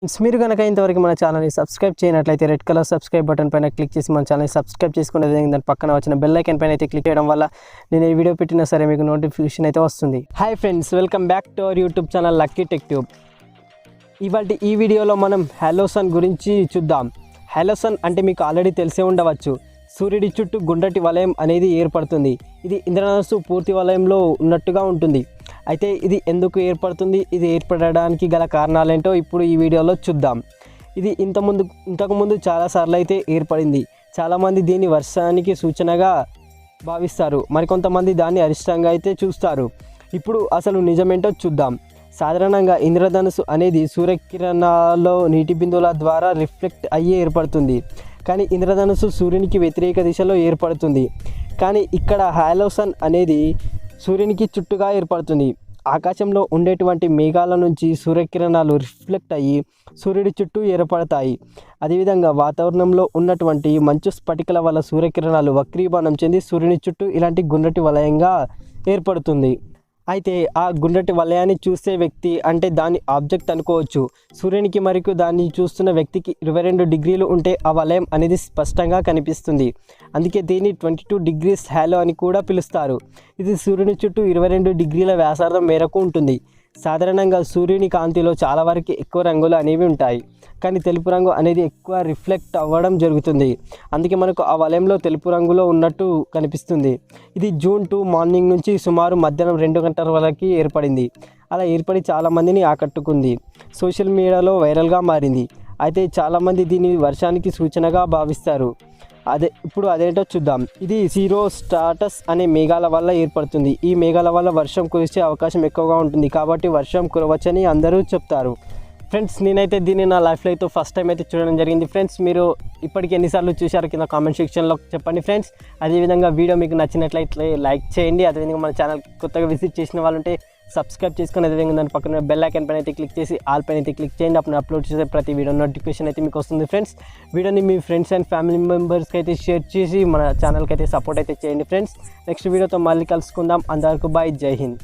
మీరు కనుక ఇంతవరకు మన ఛానల్ని సబ్స్క్రైబ్ చేయనట్లయితే రెడ్ కలర్ సబ్స్క్రైబ్ బటన్ పైన క్లిక్ చేసి మన ఛానల్ని సబ్స్క్రైబ్ చేసుకునే దాని పక్కన వచ్చిన బెల్ ఐకాన్ పైన అయితే క్లిక్ చేయడం వల్ల నేను ఈ వీడియో పెట్టినా సరే మీకు నోటిఫికేషన్ అయితే వస్తుంది. Hi friends, welcome back to our YouTube channel lucky tech tube. ఇవాళ ఈ వీడియోలో మనం హాలోసన్ గురించి చూద్దాం. హాలోసన్ అంటే మీకు ఆల్రెడీ తెలిసే ఉండవచ్చు. సూర్యుడి చుట్టూ గుండ్రటి వలయం అనేది ఏర్పడుతుంది. ఇది ఇంద్రధనుస్సు పూర్తి వలయంలో ఉన్నట్టుగా ఉంటుంది. అయితే ఇది ఎందుకు ఏర్పడుతుంది, ఇది ఏర్పడడానికి గల కారణాలేంటో ఇప్పుడు ఈ వీడియోలో చూద్దాం. ఇది ఇంతకుముందు చాలాసార్లు అయితే ఏర్పడింది. చాలామంది దీన్ని వర్షానికి సూచనగా భావిస్తారు, మరికొంతమంది దాన్ని అరిష్టంగా అయితే చూస్తారు. ఇప్పుడు అసలు నిజమేంటో చూద్దాం. సాధారణంగా ఇంద్రధనుస్సు అనేది సూర్యకిరణాల్లో నీటి బిందువుల ద్వారా రిఫ్లెక్ట్ అయ్యి ఏర్పడుతుంది. కానీ ఇంద్రధనుస్సు సూర్యునికి వ్యతిరేక దిశలో ఏర్పడుతుంది. కానీ ఇక్కడ హాలోసన్ అనేది సూర్యునికి చుట్టుగా ఏర్పడుతుంది. ఆకాశంలో ఉండేటువంటి మేఘాల నుంచి సూర్యకిరణాలు రిఫ్లెక్ట్ అయ్యి సూర్యుడి చుట్టూ ఏర్పడతాయి. అదేవిధంగా వాతావరణంలో ఉన్నటువంటి మంచు స్ఫటికల వల్ల సూర్యకిరణాలు వక్రీభవనం చెంది సూర్యుని చుట్టూ ఇలాంటి గుండ్రటి వలయంగా ఏర్పడుతుంది. అయితే ఆ గుండ్రటి వలయాన్ని చూసే వ్యక్తి అంటే దాని ఆబ్జెక్ట్ అనుకోవచ్చు. సూర్యునికి మరియు దాన్ని చూస్తున్న వ్యక్తికి 22 డిగ్రీలు ఉంటే ఆ వలయం అనేది స్పష్టంగా కనిపిస్తుంది. అందుకే దీన్ని 22 డిగ్రీస్ హాలో అని కూడా పిలుస్తారు. ఇది సూర్యుని చుట్టూ 22 డిగ్రీల వ్యాసార్థం మేరకు ఉంటుంది. సాధారణంగా సూర్యుని కాంతిలో చాలా వరకు ఎక్కువ రంగులు అనేవి ఉంటాయి, కానీ తెలుపు రంగు అనేది ఎక్కువ రిఫ్లెక్ట్ అవ్వడం జరుగుతుంది. అందుకే మనకు ఆ వలయంలో తెలుపు రంగులో ఉన్నట్టు కనిపిస్తుంది. ఇది జూన్ 2 మార్నింగ్ నుంచి సుమారు మధ్యాహ్నం 2 గంటల వరకు ఏర్పడింది. అలా ఏర్పడి చాలామందిని ఆకట్టుకుంది. సోషల్ మీడియాలో వైరల్గా మారింది. అయితే చాలామంది దీన్ని వర్షానికి సూచనగా భావిస్తారు. ఇప్పుడు అదేంటో చూద్దాం. ఇది జీరో స్టాటస్ అనే మేఘాల వల్ల ఏర్పడుతుంది. ఈ మేఘాల వల్ల వర్షం కురిసే అవకాశం ఎక్కువగా ఉంటుంది, కాబట్టి వర్షం కురవచ్చని అందరూ చెప్తారు. ఫ్రెండ్స్, నేనైతే దీన్ని నా లైఫ్లో అయితే ఫస్ట్ టైం అయితే చూడడం జరిగింది. ఫ్రెండ్స్, మీరు ఇప్పటికి ఎన్నిసార్లు చూశారు కింద కామెంట్ సెక్షన్లో చెప్పండి ఫ్రెండ్స్. అదేవిధంగా వీడియో మీకు నచ్చినట్లయితే లైక్ చేయండి. అదేవిధంగా మన ఛానల్ కొత్తగా విజిట్ చేసిన వాళ్ళు ఉంటే సబ్స్క్రైబ్ చేసుకుని అదేవిధంగా దాని పక్కన బెల్ ఐకాన్ పైన అయితే క్లిక్ చేసి ఆల్ పైన అయితే క్లిక్ చేయండి. అప్పుడు అప్లోడ్ చేసే ప్రతి వీడియో నోటిఫికేషన్ అయితే మీకు వస్తుంది. ఫ్రెండ్స్, వీడియోని మీ ఫ్రెండ్స్ అండ్ ఫ్యామిలీ మెంబర్స్కి అయితే షేర్ చేసి మన ఛానల్కి అయితే సపోర్ట్ అయితే చేయండి. ఫ్రెండ్స్, నెక్స్ట్ వీడియోతో మళ్ళీ కలుసుకుందాం. అంతవరకు బాయ్, జై హింద్.